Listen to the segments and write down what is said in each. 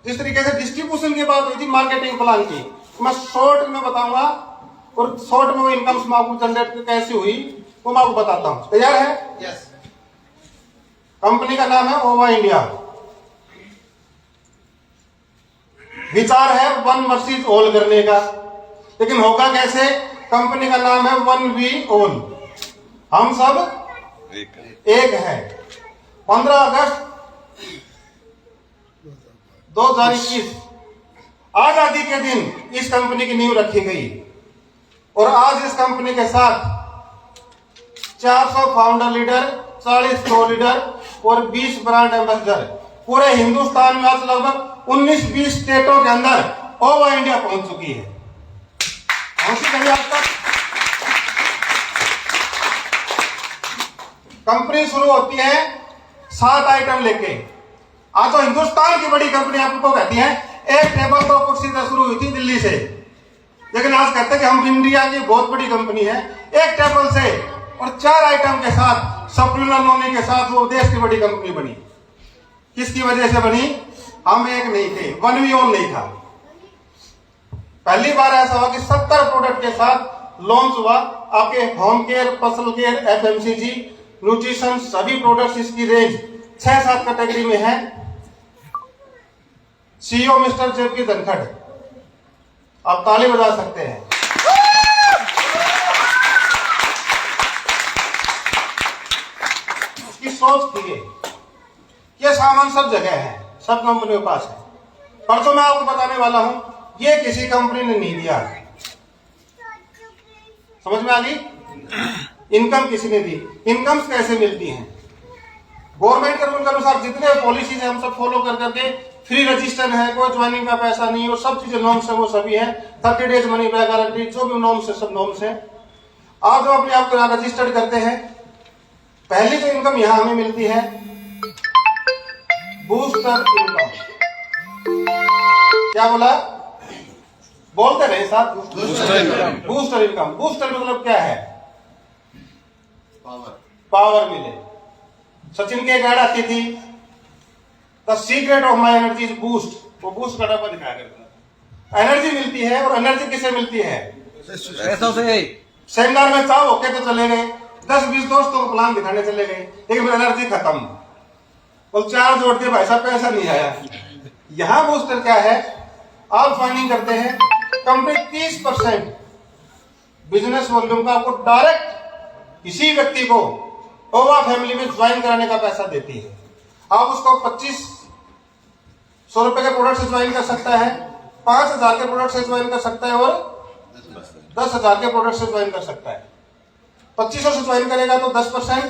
जिस तरीके से डिस्ट्रीब्यूशन की बात हुई थी मार्केटिंग प्लान की, मैं शॉर्ट में बताऊंगा और शॉर्ट में वो इनकम आपको जनरेट कैसे हुई वो मैं आपको बताता हूं। तैयार है? यस। कंपनी का नाम है ओवा इंडिया। विचार है वन वर्सेस ऑल करने का, लेकिन होगा कैसे? कंपनी का नाम है वन वी ऑल, हम सब एक है। 15 अगस्त 2021 आजादी के दिन इस कंपनी की नींव रखी गई और आज इस कंपनी के साथ 400 फाउंडर लीडर, 40 को लीडर और 20 ब्रांड एम्बेसडर पूरे हिंदुस्तान में आज लगभग 19-20 स्टेटों के अंदर ओवा इंडिया पहुंच चुकी है। कभी आज तक कंपनी शुरू होती है 7 आइटम लेके। आज तो हिंदुस्तान की बड़ी कंपनी आपको कहती है एक टेबल तो कुर्सी से शुरू हुई थी दिल्ली से, लेकिन आज कहते हैं कि हम इंडिया की बहुत बड़ी कंपनी है। एक टेबल से और 4 आइटम के साथ सप्लीमेंट होने के साथ वो देश की बड़ी कंपनी बनी। किसकी वजह से बनी? हम एक नहीं थे, वन वी ऑल नहीं था। पहली बार ऐसा हुआ कि 70 प्रोडक्ट के साथ लॉन्च हुआ। आपके home care, personal care, FMCG, nutrition सभी प्रोडक्ट्स इसकी रेंज 6-7 कैटेगरी में है। सीईओ मिस्टर जेपी धनखड़, आप ताली बजा सकते हैं। इसकी सोच थी ये सामान सब जगह है, सब कंपनियों के पास है, पर जो मैं आपको बताने वाला हूं ये किसी कंपनी ने नहीं दिया। समझ में आ गई? इनकम किसी ने दी। इनकम कैसे मिलती हैं? गवर्नमेंट के रूल के अनुसार जितने पॉलिसीज है हम सब फॉलो कर करके फ्री रजिस्टर है, कोई ज्वाइनिंग का पैसा नहीं, और सब चीजें नॉर्म्स है वो सभी है। 30 डेज मनी बैक गारंटी, जो भी नॉर्म्स है सब नॉर्म्स है। आप जो अपने आप को यहाँ रजिस्टर्ड करते हैं, पहली जो इनकम यहाँ हमें मिलती है बूस्टर इनकम। क्या बोला? बोलते रहे साथ। Booster income. बूस्टर मतलब क्या है? पावर मिले। सचिन की एक ऐड आती थी, the secret of my energy is boost. वो बूस्ट का डब्बा दिखाया करता है। एनर्जी मिलती है, और एनर्जी किससे मिलती है? पैसों से। सेमिनार में चाव होके तो चले गए, 10-20 दोस्तों को प्लान दिखाने चले गए, लेकिन एनर्जी खत्म। और 4 जोड़ के भाई साहब पैसा नहीं आया। यहां बूस्टर क्या है? आप ज्वाइनिंग करते हैं, कंपनी 30% बिजनेस वॉल्यूम का आपको डायरेक्ट इसी व्यक्ति को ओवा फैमिली में ज्वाइन कराने का पैसा देती है। आप उसको 2500 रुपए के प्रोडक्ट से ज्वाइन कर सकता है, 5000 के प्रोडक्ट से ज्वाइन कर सकता है, और 10,000 के प्रोडक्ट से ज्वाइन कर सकता है। 2500 से ज्वाइन करेगा तो 10%,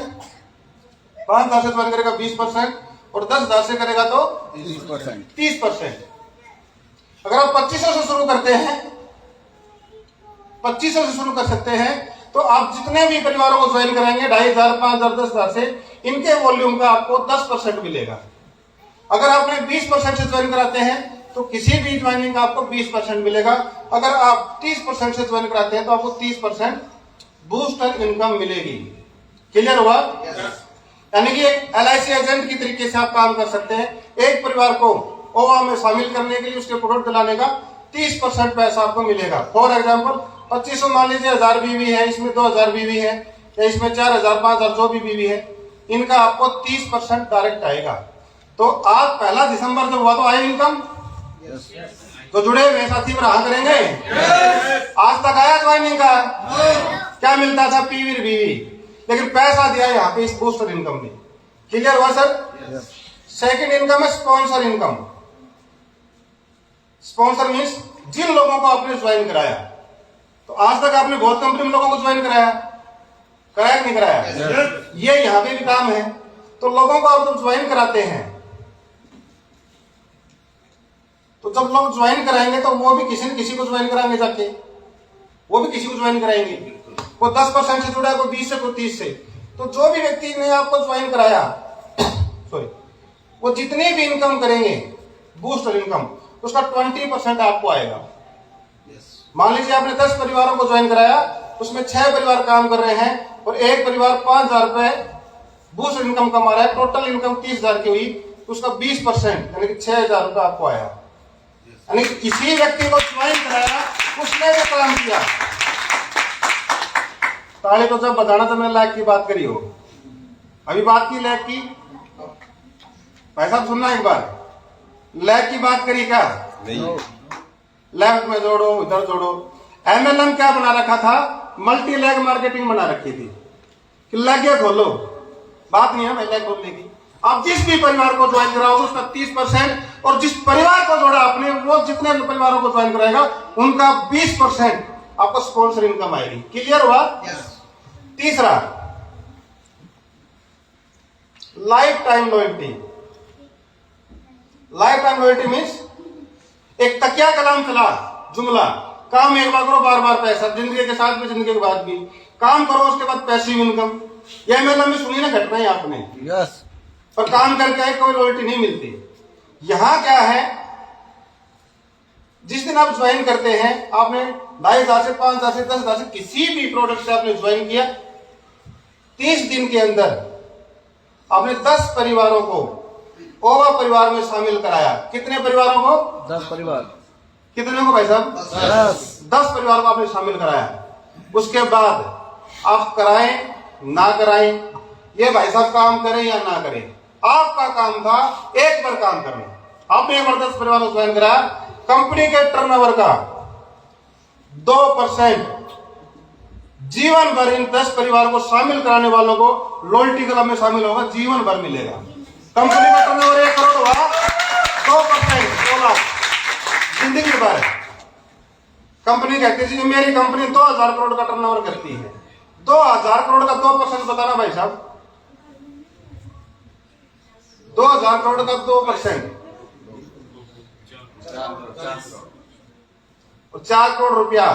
5000 से ज्वाइन करेगा 20%, और 10,000 से करेगा तो 30%। अगर आप 2500 से शुरू करते हैं, 2500 से शुरू कर सकते हैं, तो आप जितने भी परिवारों को ज्वाइन कराएंगे 2500, 5000, 10,000 से, इनके वॉल्यूम का आपको 10% मिलेगा। अगर आपने 20% से ज्वाइन कराते हैं तो किसी भी ज्वाइनिंग का आपको 20% मिलेगा। अगर आप 30% से ज्वाइन कराते हैं तो आपको 30% बूस्टर इनकम मिलेगी। क्लियर हुआ? यानी कि एक LIC एजेंट की तरीके से आप काम कर सकते हैं। एक परिवार को ओवा में शामिल करने के लिए उसके प्रोडक्ट दिलाने का 30% पैसा आपको मिलेगा। फॉर एग्जाम्पल 2500 मान लीजिए 1000 बीवी है, इसमें 2000 बीवी है, या इसमें 4000, 5000 जो भी बीवी है, इनका आपको 30% डायरेक्ट आएगा। तो आज 1 दिसंबर जब हुआ तो आया इनकम। तो जुड़े हुए साथी पर हाँ करेंगे। आज तक आया ज्वाइनिंग का? क्या मिलता था? पीवी बीवी, लेकिन पैसा दिया यहाँ पे इस बूस्टर इनकम में। क्लियर हुआ सर? सेकंड इनकम है स्पॉन्सर इनकम। स्पॉन्सर मीन्स जिन लोगों को आपने ज्वाइन कराया, तो आज तक आपने बहुत कंपनी में लोगों को ज्वाइन कराया कि नहीं कराया? ये यहाँ पे भी काम है। तो लोगों को आप जब ज्वाइन कराते हैं, तो जब लोग ज्वाइन कराएंगे तो वो भी किसी न किसी को ज्वाइन कराएंगे, जाके वो भी किसी को ज्वाइन कराएंगे। कोई 10% से जुड़ा है, कोई 20 से, कोई 30 से। तो जो भी व्यक्ति ने आपको ज्वाइन कराया सॉरी, वो जितनी भी इनकम करेंगे बूस्टर इनकम, उसका 20% आपको आएगा। मान लीजिए आपने 10 परिवारों को ज्वाइन कराया, उसमें 6 परिवार काम कर रहे हैं और एक परिवार 5000 रुपए बूस्टर इनकम कमा रहा है, टोटल इनकम 30,000 की हुई, उसका 20% यानी कि 6,000 रुपए आपको आया। यानी किसी व्यक्ति को ज्वाइन कराया, उसने जो काम किया। ताली तो जब बताना तो मैंने लायक की बात करी हो, अभी बात की लायक की। भाई साहब सुनना एक बार, लैग की बात करी क्या? नहीं। लैग में जोड़ो, इधर जोड़ो। एमएलएम क्या बना रखा था? मल्टी लैग मार्केटिंग बना रखी थी कि लैग खोलो, बात नहीं है भाई लैग खोलने की। आप जिस भी परिवार को ज्वाइन कराओगे उसका 30%, और जिस परिवार को जोड़ा आपने वो जितने परिवारों को ज्वाइन कराएगा उनका 20% आपको स्पॉन्सर इनकम आएगी। क्लियर हुआ? तीसरा, life time loyalty. Life time loyalty means एक तकिया कलाम चला जुमला, काम एक बार करो बार बार पैसा, जिंदगी के साथ भी जिंदगी के बाद भी काम करो, उसके बाद पैसिव इनकम। ये एमएलएम में सुनी ना घटना है आपने, यस। पर काम करके आए कोई लॉयल्टी नहीं मिलती। यहां क्या है, जिस दिन आप ज्वाइन करते हैं, आपने 2,500 से 5,000 से 10,000 से किसी भी प्रोडक्ट से आपने ज्वाइन किया, 30 दिन के अंदर आपने 10 परिवारों को ओवा परिवार में शामिल कराया। कितने परिवारों को? 10 परिवार। कितने को भाई साहब? 10 परिवार को आपने शामिल कराया। उसके बाद आप कराएं ना कराएं, ये भाई साहब काम करें या ना करें, आपका काम था एक बार काम करना। आपने एक बार 10 परिवारों को ज्वाइन कराया, कंपनी के टर्नओवर का 2% जीवन भर इन 10 परिवार को शामिल कराने वालों को लॉयल्टी क्लब में शामिल होगा, जीवन भर मिलेगा। कंपनी का टर्नओवर 1 करोड़ हुआ, 2%, 2 लाख जिंदगी भर। कंपनी कहती है जी मेरी कंपनी 2,000 करोड़ का टर्नओवर करती है, 2,000 करोड़ का 2% बताना भाई साहब, 2,000 करोड़ का 2%, 4 करोड़ रुपया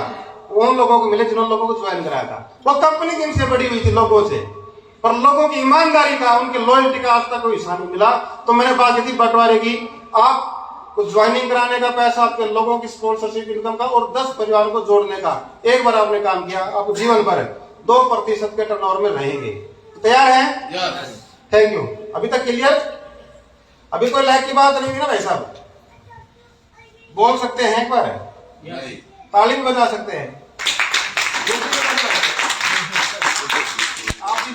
उन लोगों को मिले जिन्होंने लोगों को ज्वाइन कराया था। वो कंपनी जिनसे बड़ी हुई थी लोगों से, पर लोगों की ईमानदारी का, उनकी लॉयल्टी का आज तक कोई हिस्सा नहीं मिला। तो मैंने बात की थी बंटवारे की, आपको ज्वाइनिंग कराने का पैसा, आपके लोगों की स्पॉन्सरशिप इनकम का, और 10 परिवारों को जोड़ने का। एक बार आपने काम किया, आप जीवन भर 2% के टर्नओवर में रहेंगे। तो तैयार हैं? Thank you. अभी तक क्लियर? अभी कोई लैग की बात नहीं थी ना भाई साहब? बोल सकते हैं एक बार, ताली भी बजा सकते हैं। आप भी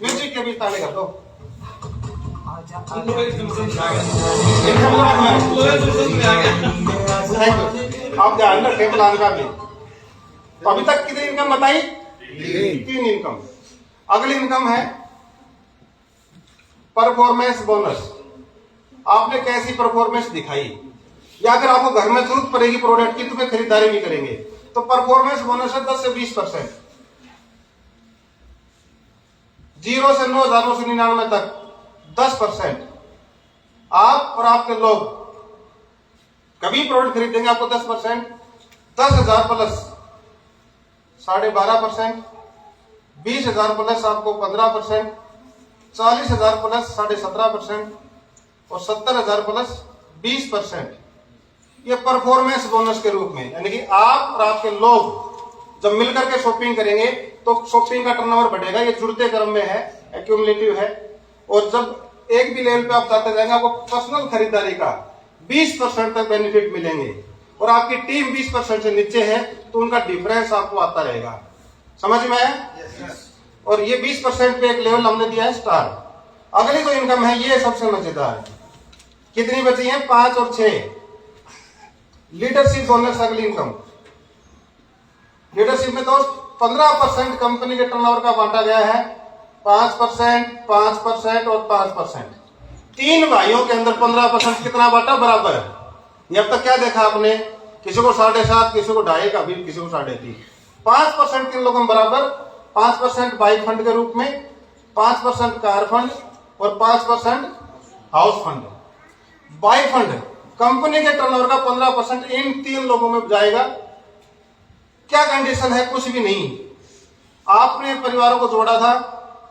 म्यूजिक के भी ताली कर दो। आप ध्यान रखें प्लान का भी। तो अभी तक कितनी इनकम बताई? 3 इनकम। अगली इनकम है परफॉर्मेंस बोनस। आपने कैसी परफॉर्मेंस दिखाई, या अगर आपको घर में जरूरत पड़ेगी प्रोडक्ट की तो फिर खरीदारी भी करेंगे, तो परफॉर्मेंस बोनस है 10 से 20%। 0 से 9,999 तक 10%। आप और आपके लोग कभी प्रोडक्ट खरीदेंगे आपको 10%, 10,000 प्लस 12.5%, 20,000 प्लस आपको 15%, 40,000 प्लस 17.5% और 70,000 प्लस 20%। ये परफॉर्मेंस बोनस के रूप में, यानी कि आप और आपके लोग जब मिलकर के शॉपिंग करेंगे तो शॉपिंग का टर्नओवर बढ़ेगा। ये जुड़ते क्रम में है, एक्यूमुलेटिव है। और जब एक भी लेवल पे आप जाते जाएंगे, आपको पर्सनल खरीदारी का 20% तक बेनिफिट मिलेंगे। और आपकी टीम 20% से नीचे है तो उनका डिफरेंस आपको आता रहेगा। समझ में आया? और ये 20% पे एक लेवल हमने दिया है स्टार। अगली जो इनकम है ये सबसे मजेदार है। कितनी बची है? 5 और 6। लीडरशिप बोनस अगली इनकम। लीडरशिप में तो 15% कंपनी के टर्नओवर का बांटा गया है, 5%, 5% और 5%। 3 भाइयों के अंदर 15% कितना बांटा? बराबर। ये अब तक क्या देखा आपने? किसी को 7.5, किसी को 2.5 का, भी किसी को 3.5। 5% किन लोगों में बराबर? 5% बाइक फंड के रूप में, 5% कार फंड और 5% house fund. Bike fund company के टर्नओवर का 15% इन 3 लोगों में जाएगा। क्या कंडीशन है? कुछ भी नहीं। आपने परिवारों को जोड़ा था।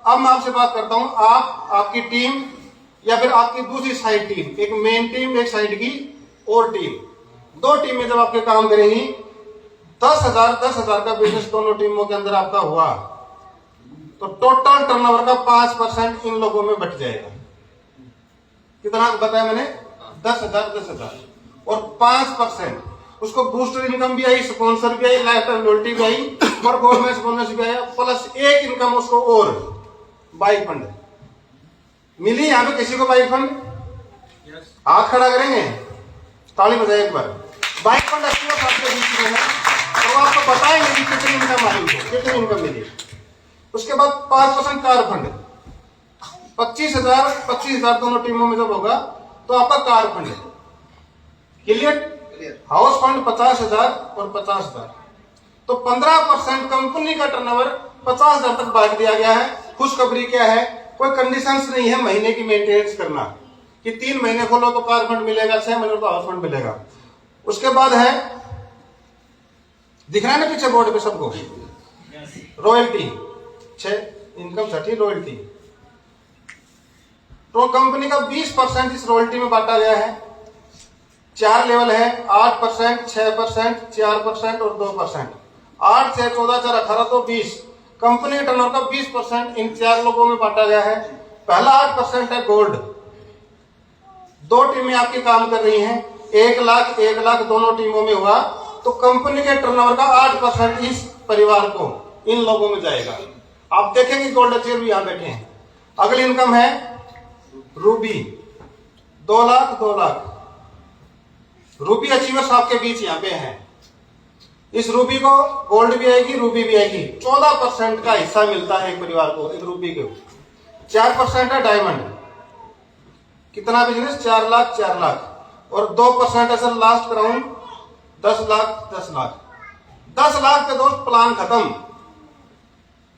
अब मैं आपसे बात करता हूं, आप, आपकी टीम या फिर आपकी दूसरी साइड टीम, एक मेन टीम, एक साइड की और टीम, 2 टीमें जब आपके काम करेंगी, 10,000 का बिजनेस दोनों टीमों के अंदर आपका हुआ तो टोटल टर्नओवर का 5% इन लोगों में बट जाएगा। कितना बताया मैंने? 10,000, 10,000। और 5% उसको बूस्टर इनकम भी आई, स्पॉन्सर भी आई, लाइफ टाइम लॉयल्टी भी आई, परफॉर्मेंस बोनस भी आया, प्लस एक इनकम उसको और बाइक फंड मिली। यहां पे किसी को बाइक फंड हाथ खड़ा करेंगे, ताली बजाए एक बार। बाइक फंड 80 है और वो आपको बताएंगे कि कितनी इनकम आई, कितनी इनकम मिली। उसके बाद 5% कार फंड 25,000 दोनों टीमों में जब होगा तो आपका कार फंड है। क्लियर। हाउस फंड 50,000 और 50,000, तो 15% कंपनी का टर्नओवर 50,000 तक बांट दिया गया है। खुशखबरी क्या है, कोई कंडीशंस नहीं है महीने की मेंटेनेंस करना कि 3 महीने खोलो तो कार फंड मिलेगा, 6 महीने तो हाउस फंड मिलेगा। उसके बाद है, दिख रहा है ना पीछे बोर्ड पे सबको, रॉयल्टी 6 इनकम 60 रॉयल्टी। तो कंपनी का 20% इस रॉयल्टी में बांटा गया है। 4 लेवल है, 8%, 6%, 4% और 2%। 8 6 14 4 18 तो 20। कंपनी के टर्नओवर का 20% इन 4 लोगों में बांटा गया है। पहला 8% है गोल्ड। 2 टीमें आपकी काम कर रही हैं, 1 लाख दोनों टीमों में हुआ तो कंपनी के टर्नओवर का 8% इस परिवार को, इन लोगों में जाएगा। आप देखेंगे गोल्ड अचीवर भी यहां बैठे हैं। अगली इनकम है रूबी, 2 लाख। रूबी अचीवर्स आपके बीच यहां पे हैं। इस रूबी को गोल्ड भी आएगी, रूबी भी आएगी। 14% का हिस्सा मिलता है एक परिवार को, एक रूबी को। 4% है डायमंड। कितना बिजनेस, 4 लाख और 2% है sir last crown, 10 lakh. 10 lakh पे दोस्त प्लान खत्म।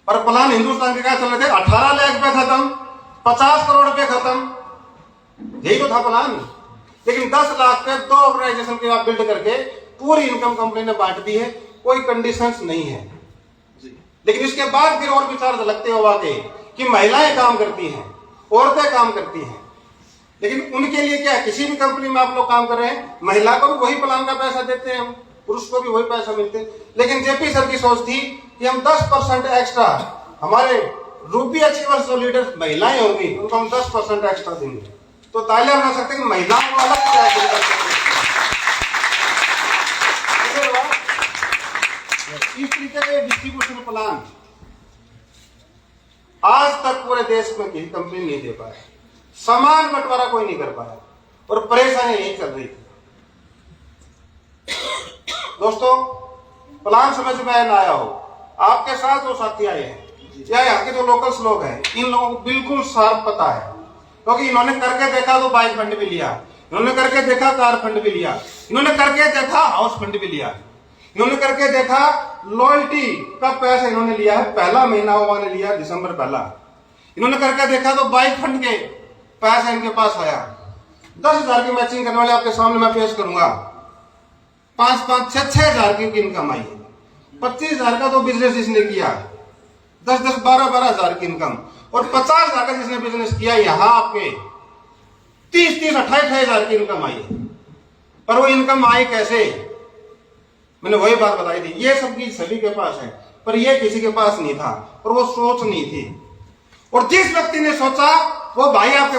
पर प्लान हिंदुस्तान के क्या चल रहे थे, 18 लाख पे खत्म, 50 करोड़ पे खत्म, यही तो था प्लान। लेकिन 10 लाख पे 2 ऑर्गेनाइजेशन के आप बिल्ड करके पूरी इनकम कंपनी ने बांट दी है, कोई कंडीशंस नहीं है। लेकिन इसके बाद फिर और विचार झलकते हो आगे कि महिलाएं काम करती हैं, औरतें काम करती हैं। लेकिन उनके लिए क्या, किसी भी कंपनी में आप लोग काम कर रहे हैं, महिला को भी वही प्लान का पैसा देते हैं, पुरुष को भी वही पैसा मिलते हैं। लेकिन जेपी सर की सोच थी कि हम 10% एक्स्ट्रा, हमारे रूबी अचीवर्स जो लीडर्स महिलाएं होंगी उनको हम 10% एक्स्ट्रा देंगे। तो तालियां बना सकते हैं कि महिलाओं को अलग इस तरीके के डिस्ट्रीब्यूशन प्लान आज तक पूरे देश में किसी कंपनी नहीं दे पाया। समान बंटवारा कोई नहीं कर पाया और परेशानी यही चल रही थी। दोस्तों, प्लान समझ में ना आया हो, आपके साथ जो साथी आए हैं या यहाँ के जो लोकल्स लोग हैं, इन लोगों को बिल्कुल साफ पता है, क्योंकि इन्होंने करके देखा तो बाइक फंड भी लिया, इन्होंने करके देखा कार फंड भी लिया, इन्होंने करके देखा हाउस फंड भी लिया, इन्होंने करके देखा लॉयल्टी का पैसा इन्होंने लिया है, पहला महीना उन्होंने लिया दिसंबर पहला। इन्होंने करके देखा तो बाइक फंड के पैसा इनके पास आया। 10,000 की मैचिंग करने वाले आपके सामने मैं पेश करूंगा, 5-5 6,000 की इनकम आई है। 25,000 का तो बिजनेस इसने किया, 10-10 12,000 की इनकम, और 50,000 का जिसने बिजनेस किया यहाँ आपके 30-30 28,000 की इनकम आई है। पर वो इनकम आई कैसे, मैंने वही बात बताई थी, ये सबकी सभी के पास है पर ये किसी के पास नहीं था और वो सोच नहीं थी। और जिस व्यक्ति ने सोचा वो भाई आपके